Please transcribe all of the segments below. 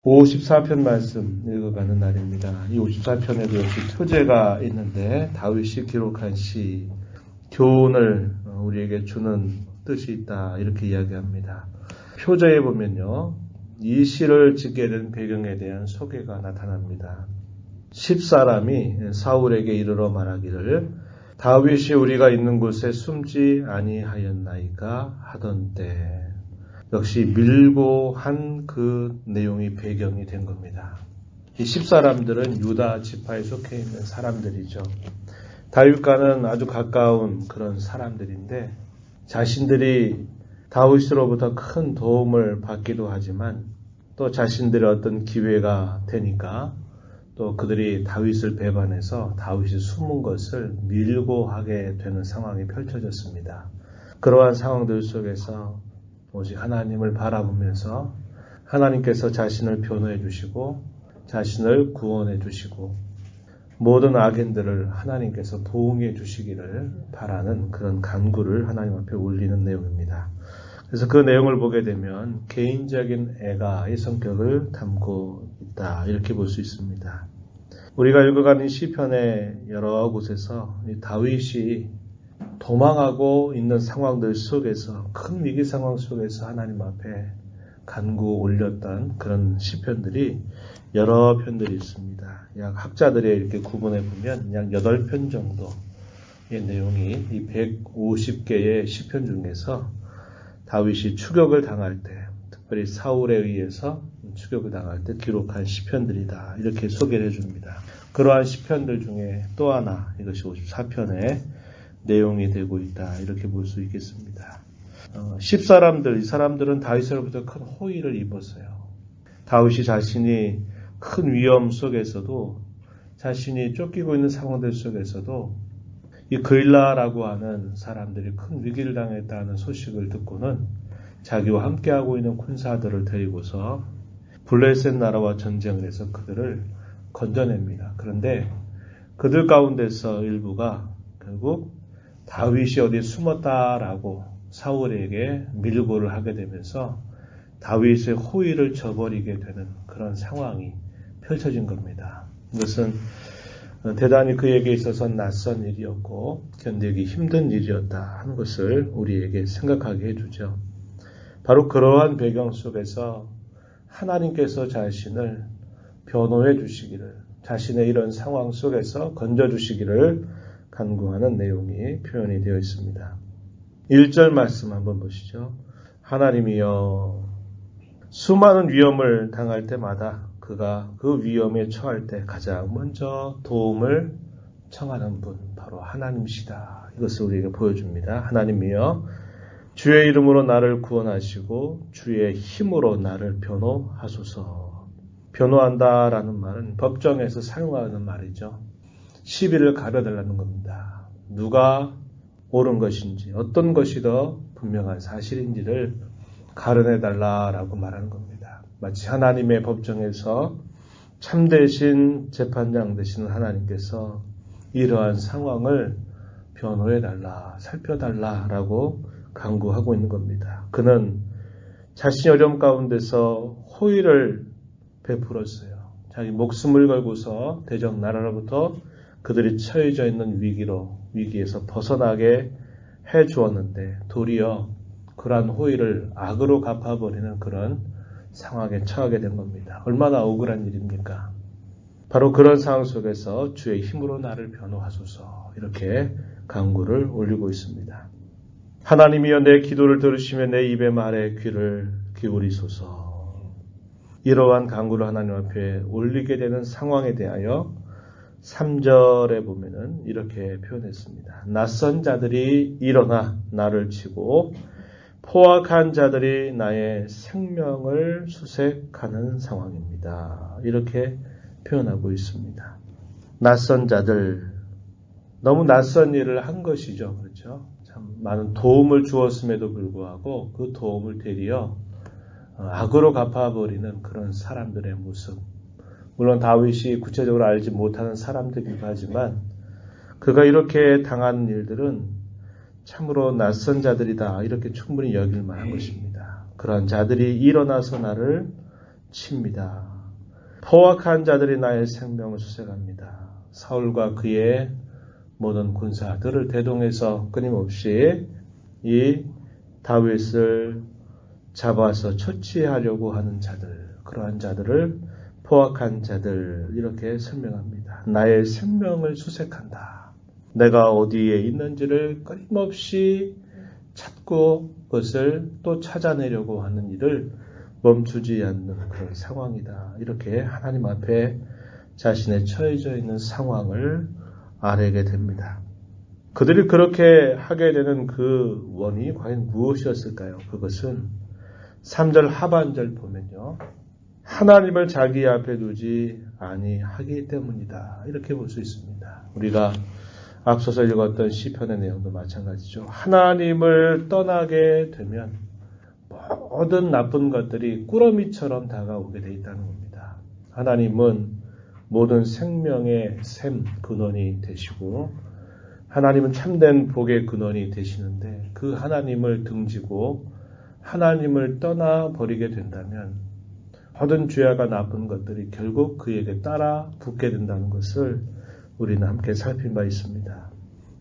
54편 말씀 읽어가는 날입니다. 이 54편에도 역시 표제가 있는데 다윗이 기록한 시, 교훈을 우리에게 주는 뜻이 있다 이렇게 이야기합니다. 표제에 보면요, 이 시를 짓게 된 배경에 대한 소개가 나타납니다. 10사람이 사울에게 이르러 말하기를 다윗이 우리가 있는 곳에 숨지 아니하였나이까 하던 때, 역시 밀고 한 그 내용이 배경이 된 겁니다. 이 10사람들은 유다 지파에 속해 있는 사람들이죠. 다윗과는 아주 가까운 그런 사람들인데 자신들이 다윗으로부터 큰 도움을 받기도 하지만 또 자신들의 어떤 기회가 되니까 또 그들이 다윗을 배반해서 다윗이 숨은 것을 밀고 하게 되는 상황이 펼쳐졌습니다. 그러한 상황들 속에서 오직 하나님을 바라보면서 하나님께서 자신을 변호해 주시고 자신을 구원해 주시고 모든 악인들을 하나님께서 보응해 주시기를 바라는 그런 간구를 하나님 앞에 올리는 내용입니다. 그래서 그 내용을 보게 되면 개인적인 애가의 성격을 담고 있다 이렇게 볼 수 있습니다. 우리가 읽어가는 시편의 여러 곳에서 다윗이 도망하고 있는 상황들 속에서 큰 위기 상황 속에서 하나님 앞에 간구 올렸던 그런 시편들이 여러 편들이 있습니다. 약 학자들이 이렇게 구분해 보면 약 8편 정도의 내용이 이 150개의 시편 중에서 다윗이 추격을 당할 때, 특별히 사울에 의해서 추격을 당할 때 기록한 시편들이다 이렇게 소개를 해줍니다. 그러한 시편들 중에 또 하나, 이것이 54편의 내용이 되고 있다 이렇게 볼 수 있겠습니다. 10사람들, 이 사람들은 다윗으로부터 큰 호의를 입었어요. 다윗이 자신이 큰 위험 속에서도, 자신이 쫓기고 있는 상황들 속에서도 이 그일라라고 하는 사람들이 큰 위기를 당했다는 소식을 듣고는 자기와 함께하고 있는 군사들을 데리고서 블레셋 나라와 전쟁을 해서 그들을 건져냅니다. 그런데 그들 가운데서 일부가 결국 다윗이 어디에 숨었다라고 사울에게 밀고를 하게 되면서 다윗의 호의를 저버리게 되는 그런 상황이 펼쳐진 겁니다. 이것은 대단히 그에게 있어서는 낯선 일이었고 견디기 힘든 일이었다 하는 것을 우리에게 생각하게 해주죠. 바로 그러한 배경 속에서 하나님께서 자신을 변호해 주시기를, 자신의 이런 상황 속에서 건져주시기를 간구하는 내용이 표현이 되어 있습니다. 1절 말씀 한번 보시죠. 하나님이여, 수많은 위험을 당할 때마다 그가 그 위험에 처할 때 가장 먼저 도움을 청하는 분, 바로 하나님이시다. 이것을 우리에게 보여줍니다. 하나님이여, 주의 이름으로 나를 구원하시고 주의 힘으로 나를 변호하소서. 변호한다라는 말은 법정에서 사용하는 말이죠. 시비를 가려달라는 겁니다. 누가 옳은 것인지, 어떤 것이 더 분명한 사실인지를 가려내달라라고 말하는 겁니다. 마치 하나님의 법정에서 참되신 재판장 되시는 하나님께서 이러한 상황을 변호해달라, 살펴달라라고 간구하고 있는 겁니다. 그는 자신의 어려움 가운데서 호의를 베풀었어요. 자기 목숨을 걸고서 대적 나라로부터 그들이 처해져 있는 위기에서 벗어나게 해 주었는데 도리어 그러한 호의를 악으로 갚아버리는 그런 상황에 처하게 된 겁니다. 얼마나 억울한 일입니까? 바로 그런 상황 속에서 주의 힘으로 나를 변호하소서, 이렇게 간구를 올리고 있습니다. 하나님이여, 내 기도를 들으시며 내 입의 말에 귀를 기울이소서. 이러한 간구를 하나님 앞에 올리게 되는 상황에 대하여 3절에 보면은 이렇게 표현했습니다. 낯선 자들이 일어나 나를 치고 포악한 자들이 나의 생명을 수색하는 상황입니다. 이렇게 표현하고 있습니다. 낯선 자들, 너무 낯선 일을 한 것이죠. 그렇죠? 참 많은 도움을 주었음에도 불구하고 그 도움을 되려 악으로 갚아버리는 그런 사람들의 모습. 물론 다윗이 구체적으로 알지 못하는 사람들이기도 하지만 그가 이렇게 당한 일들은 참으로 낯선 자들이다, 이렇게 충분히 여길 만한 것입니다. 그러한 자들이 일어나서 나를 칩니다. 포악한 자들이 나의 생명을 수색합니다. 사울과 그의 모든 군사들을 대동해서 끊임없이 이 다윗을 잡아서 처치하려고 하는 자들, 그러한 자들을 포악한 자들 이렇게 설명합니다. 나의 생명을 수색한다. 내가 어디에 있는지를 끊임없이 찾고 그것을 또 찾아내려고 하는 일을 멈추지 않는 그런 상황이다. 이렇게 하나님 앞에 자신의 처해져 있는 상황을 알게 됩니다. 그들이 그렇게 하게 되는 그 원인이 과연 무엇이었을까요? 그것은 3절 하반절 보면요. 하나님을 자기 앞에 두지 아니하기 때문이다. 이렇게 볼 수 있습니다. 우리가 앞서서 읽었던 시편의 내용도 마찬가지죠. 하나님을 떠나게 되면 모든 나쁜 것들이 꾸러미처럼 다가오게 돼 있다는 겁니다. 하나님은 모든 생명의 샘 근원이 되시고 하나님은 참된 복의 근원이 되시는데 그 하나님을 등지고 하나님을 떠나버리게 된다면 모든 죄악과 나쁜 것들이 결국 그에게 따라 붙게 된다는 것을 우리는 함께 살핀 바 있습니다.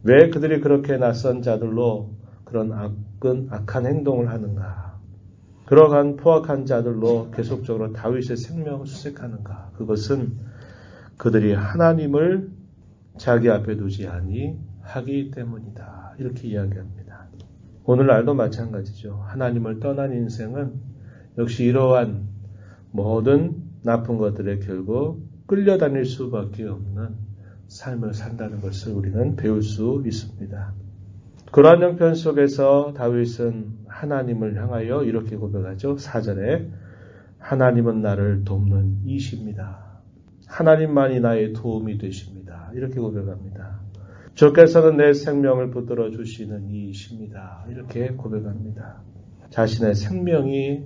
왜 그들이 그렇게 낯선 자들로 그런 악한 행동을 하는가? 그러한 포악한 자들로 계속적으로 다윗의 생명을 수색하는가? 그것은 그들이 하나님을 자기 앞에 두지 아니하기 때문이다. 이렇게 이야기합니다. 오늘날도 마찬가지죠. 하나님을 떠난 인생은 역시 이러한 모든 나쁜 것들에 결국 끌려다닐 수밖에 없는 삶을 산다는 것을 우리는 배울 수 있습니다. 그러한 형편 속에서 다윗은 하나님을 향하여 이렇게 고백하죠. 4절에 하나님은 나를 돕는 이십니다. 하나님만이 나의 도움이 되십니다. 이렇게 고백합니다. 주께서는 내 생명을 붙들어 주시는 이이십니다. 이렇게 고백합니다. 자신의 생명이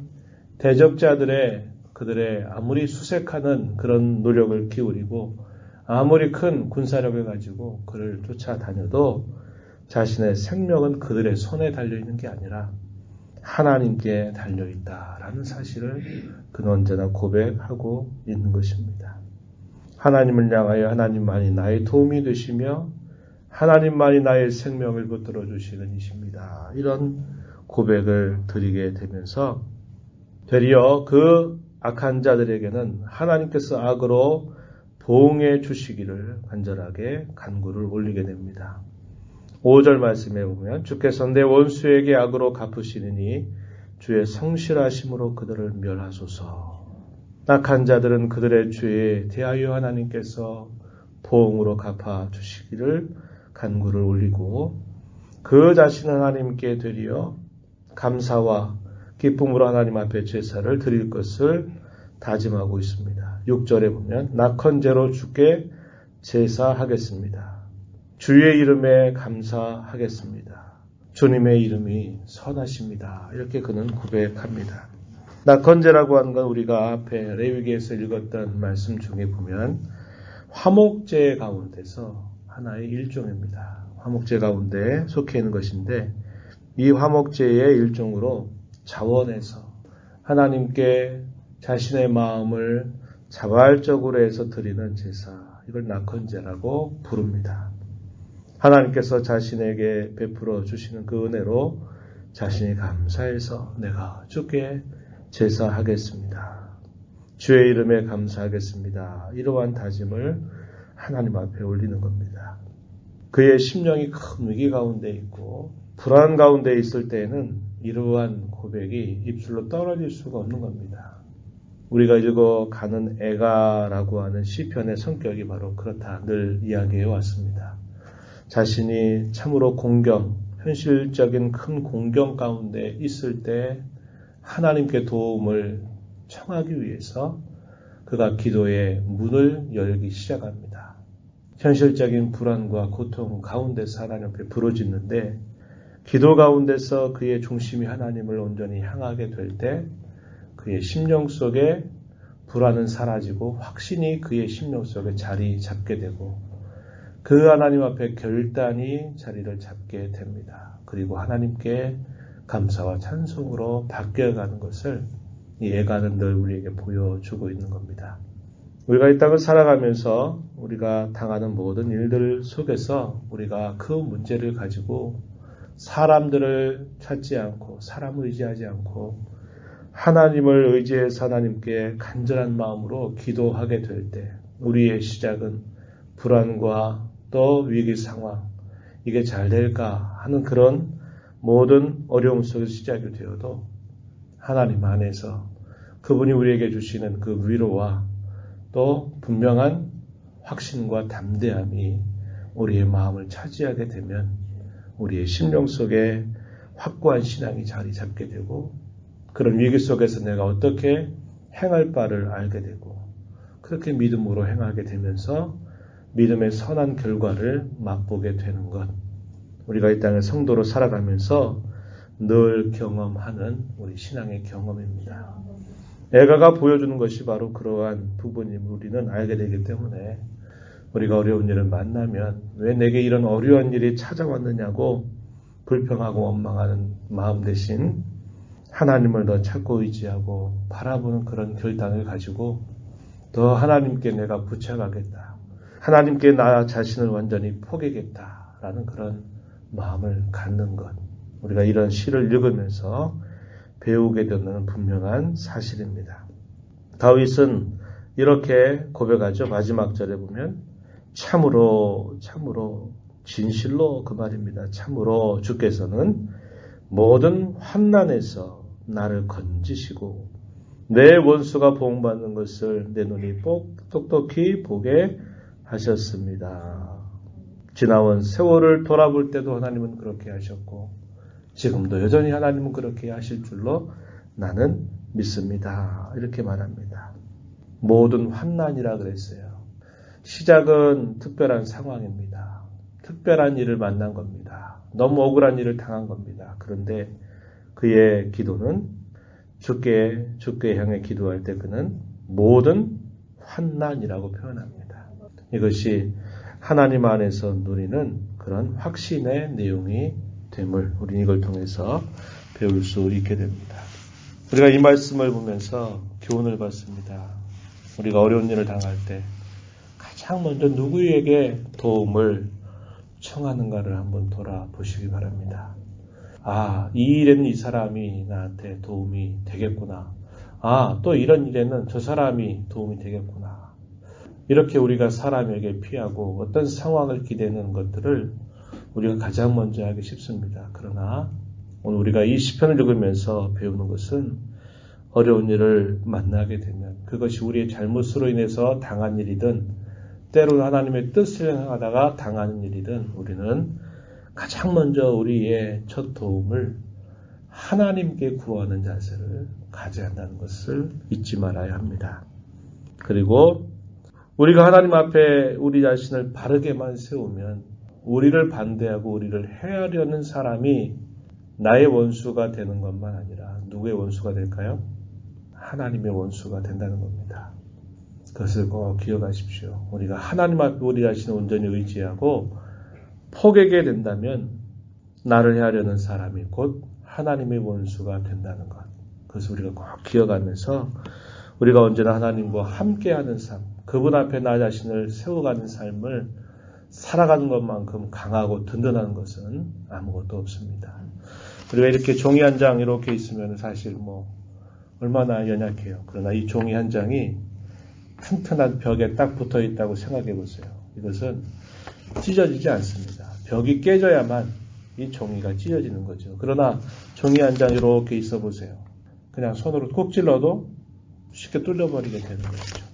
대적자들의 그들의 아무리 수색하는 그런 노력을 기울이고 아무리 큰 군사력을 가지고 그를 쫓아다녀도 자신의 생명은 그들의 손에 달려있는 게 아니라 하나님께 달려있다라는 사실을 그는 언제나 고백하고 있는 것입니다. 하나님을 향하여 하나님만이 나의 도움이 되시며 하나님만이 나의 생명을 붙들어 주시는 이십니다. 이런 고백을 드리게 되면서 되려 그 악한 자들에게는 하나님께서 악으로 보응해 주시기를 간절하게 간구를 올리게 됩니다. 5절 말씀에 보면 주께서 내 원수에게 악으로 갚으시느니 주의 성실하심으로 그들을 멸하소서. 악한 자들은 그들의 죄에 대하여 하나님께서 보응으로 갚아 주시기를 간구를 올리고 그 자신은 하나님께 되려 감사와 기쁨으로 하나님 앞에 제사를 드릴 것을 다짐하고 있습니다. 6절에 보면 낙헌제로 주께 제사하겠습니다. 주의 이름에 감사하겠습니다. 주님의 이름이 선하십니다. 이렇게 그는 고백합니다. 낙헌제라고 하는 건 우리가 앞에 레위기에서 읽었던 말씀 중에 보면 화목제 가운데서 하나의 일종입니다. 화목제 가운데 속해 있는 것인데 이 화목제의 일종으로 자원해서 하나님께 자신의 마음을 자발적으로 해서 드리는 제사, 이걸 낙헌제라고 부릅니다. 하나님께서 자신에게 베풀어 주시는 그 은혜로 자신이 감사해서 내가 주께 제사하겠습니다. 주의 이름에 감사하겠습니다. 이러한 다짐을 하나님 앞에 올리는 겁니다. 그의 심령이 큰 위기 가운데 있고 불안 가운데 있을 때에는 이러한 고백이 입술로 떨어질 수가 없는 겁니다. 우리가 읽어가는 애가라고 하는 시편의 성격이 바로 그렇다 늘 이야기해 왔습니다. 자신이 참으로 현실적인 큰 공경 가운데 있을 때 하나님께 도움을 청하기 위해서 그가 기도의 문을 열기 시작합니다. 현실적인 불안과 고통 가운데서 하나님 앞에 부르짖는데 기도 가운데서 그의 중심이 하나님을 온전히 향하게 될 때 그의 심령 속에 불안은 사라지고 확신이 그의 심령 속에 자리 잡게 되고 그 하나님 앞에 결단이 자리를 잡게 됩니다. 그리고 하나님께 감사와 찬송으로 바뀌어가는 것을 이 애가는 늘 우리에게 보여주고 있는 겁니다. 우리가 이 땅을 살아가면서 우리가 당하는 모든 일들 속에서 우리가 그 문제를 가지고 사람들을 찾지 않고 사람을 의지하지 않고 하나님을 의지해서 하나님께 간절한 마음으로 기도하게 될 때 우리의 시작은 불안과 또 위기 상황, 이게 잘 될까 하는 그런 모든 어려움 속에서 시작이 되어도 하나님 안에서 그분이 우리에게 주시는 그 위로와 또 분명한 확신과 담대함이 우리의 마음을 차지하게 되면 우리의 심령 속에 확고한 신앙이 자리 잡게 되고 그런 위기 속에서 내가 어떻게 행할 바를 알게 되고 그렇게 믿음으로 행하게 되면서 믿음의 선한 결과를 맛보게 되는 것. 우리가 이 땅의 성도로 살아가면서 늘 경험하는 우리 신앙의 경험입니다. 애가가 보여주는 것이 바로 그러한 부분임을 우리는 알게 되기 때문에 우리가 어려운 일을 만나면 왜 내게 이런 어려운 일이 찾아왔느냐고 불평하고 원망하는 마음 대신 하나님을 더 찾고 의지하고 바라보는 그런 결단을 가지고 더 하나님께 내가 부채가겠다. 하나님께 나 자신을 완전히 포기하겠다라는 그런 마음을 갖는 것. 우리가 이런 시를 읽으면서 배우게 되는 분명한 사실입니다. 다윗은 이렇게 고백하죠. 마지막 절에 보면 참으로 진실로 그 말입니다. 참으로 주께서는 모든 환난에서 나를 건지시고 내 원수가 보응받는 것을 내 눈이 똑똑히 보게 하셨습니다. 지나온 세월을 돌아볼 때도 하나님은 그렇게 하셨고 지금도 여전히 하나님은 그렇게 하실 줄로 나는 믿습니다. 이렇게 말합니다. 모든 환난이라 그랬어요. 시작은 특별한 상황입니다. 특별한 일을 만난 겁니다. 너무 억울한 일을 당한 겁니다. 그런데 그의 기도는 주께 향해 기도할 때 그는 모든 환난이라고 표현합니다. 이것이 하나님 안에서 누리는 그런 확신의 내용이 됨을 우리는 이걸 통해서 배울 수 있게 됩니다. 우리가 이 말씀을 보면서 교훈을 받습니다. 우리가 어려운 일을 당할 때 가장 먼저 누구에게 도움을 청하는가를 한번 돌아보시기 바랍니다. 이 일에는 이 사람이 나한테 도움이 되겠구나. 또 이런 일에는 저 사람이 도움이 되겠구나. 이렇게 우리가 사람에게 피하고 어떤 상황을 기대는 것들을 우리가 가장 먼저 하기 쉽습니다. 그러나 오늘 우리가 이 시편을 읽으면서 배우는 것은 어려운 일을 만나게 되면 그것이 우리의 잘못으로 인해서 당한 일이든 때로는 하나님의 뜻을 행하다가 당하는 일이든 우리는 가장 먼저 우리의 첫 도움을 하나님께 구하는 자세를 가져야 한다는 것을 잊지 말아야 합니다. 그리고 우리가 하나님 앞에 우리 자신을 바르게만 세우면 우리를 반대하고 우리를 해하려는 사람이 나의 원수가 되는 것만 아니라 누구의 원수가 될까요? 하나님의 원수가 된다는 겁니다. 그것을 꼭 기억하십시오. 우리가 하나님 앞에 우리 자신을 온전히 의지하고 포기하게 된다면 나를 해하려는 사람이 곧 하나님의 원수가 된다는 것. 그것을 우리가 꼭 기억하면서 우리가 언제나 하나님과 함께하는 삶, 그분 앞에 나 자신을 세워가는 삶을 살아가는 것만큼 강하고 든든한 것은 아무것도 없습니다. 우리가 이렇게 종이 한 장 이렇게 있으면 사실 얼마나 연약해요. 그러나 이 종이 한 장이 튼튼한 벽에 딱 붙어 있다고 생각해 보세요. 이것은 찢어지지 않습니다. 벽이 깨져야만 이 종이가 찢어지는 거죠. 그러나 종이 한 장 이렇게 있어 보세요. 그냥 손으로 콕 찔러도 쉽게 뚫려버리게 되는 거죠.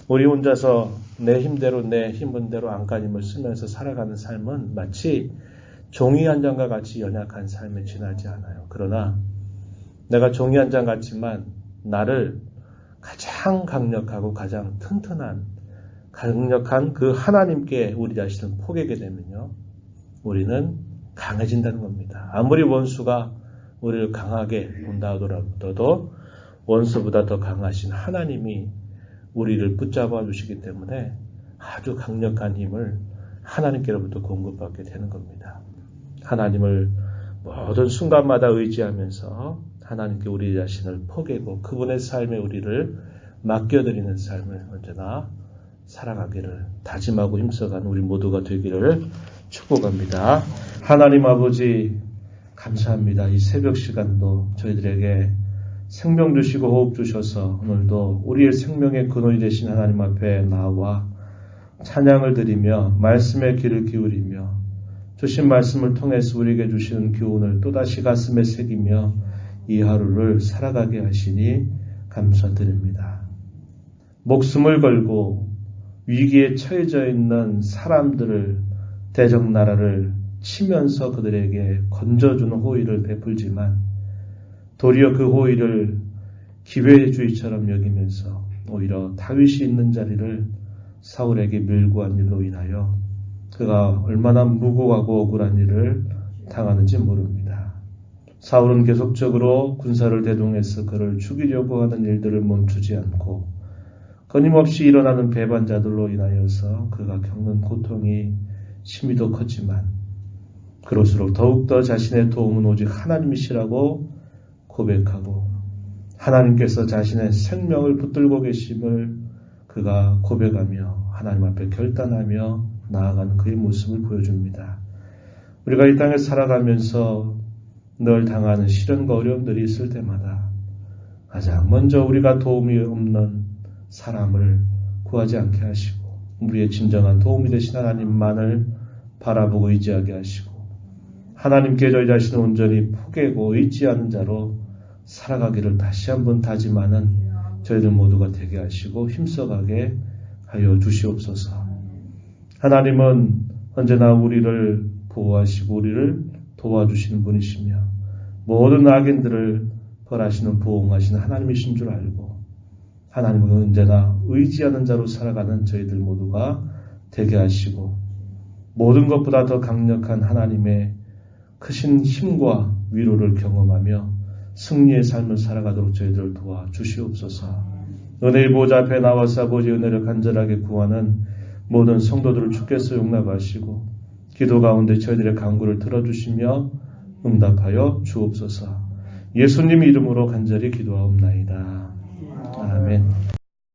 우리 혼자서 내 힘대로 내 힘은대로 안간힘을 쓰면서 살아가는 삶은 마치 종이 한 장과 같이 연약한 삶에 지나지 않아요. 그러나 내가 종이 한 장 같지만 나를 가장 강력하고 가장 튼튼한 강력한 그 하나님께 우리 자신을 포기하게 되면요. 우리는 강해진다는 겁니다. 아무리 원수가 우리를 강하게 본다 하더라도 원수보다 더 강하신 하나님이 우리를 붙잡아 주시기 때문에 아주 강력한 힘을 하나님께로부터 공급받게 되는 겁니다. 하나님을 모든 순간마다 의지하면서 하나님께 우리 자신을 포기하고 그분의 삶에 우리를 맡겨드리는 삶을 언제나 살아가기를 다짐하고 힘써가는 우리 모두가 되기를 축복합니다. 하나님 아버지 감사합니다. 이 새벽 시간도 저희들에게 생명 주시고 호흡 주셔서 오늘도 우리의 생명의 근원이 되신 하나님 앞에 나와 찬양을 드리며 말씀의 귀를 기울이며 주신 말씀을 통해서 우리에게 주시는 교훈을 또다시 가슴에 새기며 이 하루를 살아가게 하시니 감사드립니다. 목숨을 걸고 위기에 처해져 있는 사람들을 대적나라를 치면서 그들에게 건져주는 호의를 베풀지만 도리어 그 호의를 기회주의처럼 여기면서 오히려 다윗이 있는 자리를 사울에게 밀고 한 일로 인하여 그가 얼마나 무고하고 억울한 일을 당하는지 모릅니다. 사울은 계속적으로 군사를 대동해서 그를 죽이려고 하는 일들을 멈추지 않고 끊임없이 일어나는 배반자들로 인하여서 그가 겪는 고통이 심히 더 컸지만 그럴수록 더욱더 자신의 도움은 오직 하나님이시라고 고백하고 하나님께서 자신의 생명을 붙들고 계심을 그가 고백하며 하나님 앞에 결단하며 나아가는 그의 모습을 보여줍니다. 우리가 이 땅에 살아가면서 늘 당하는 시련과 어려움들이 있을 때마다 가장 먼저 우리가 도움이 없는 사람을 구하지 않게 하시고 우리의 진정한 도움이 되신 하나님만을 바라보고 의지하게 하시고 하나님께 저희 자신을 온전히 포개고 의지하는 자로 살아가기를 다시 한번 다짐하는 저희들 모두가 되게 하시고 힘써가게 하여 주시옵소서. 하나님은 언제나 우리를 보호하시고 우리를 도와주시는 분이시며 모든 악인들을 벌하시는 보호하시는 하나님이신 줄 알고 하나님은 언제나 의지하는 자로 살아가는 저희들 모두가 되게 하시고 모든 것보다 더 강력한 하나님의 크신 힘과 위로를 경험하며 승리의 삶을 살아가도록 저희들을 도와주시옵소서. 은혜의 보좌 앞에 나와서 아버지 은혜를 간절하게 구하는 모든 성도들을 주께서 용납하시고 기도 가운데 저희들의 간구를 들어주시며 응답하여 주옵소서. 예수님 이름으로 간절히 기도하옵나이다. 아멘.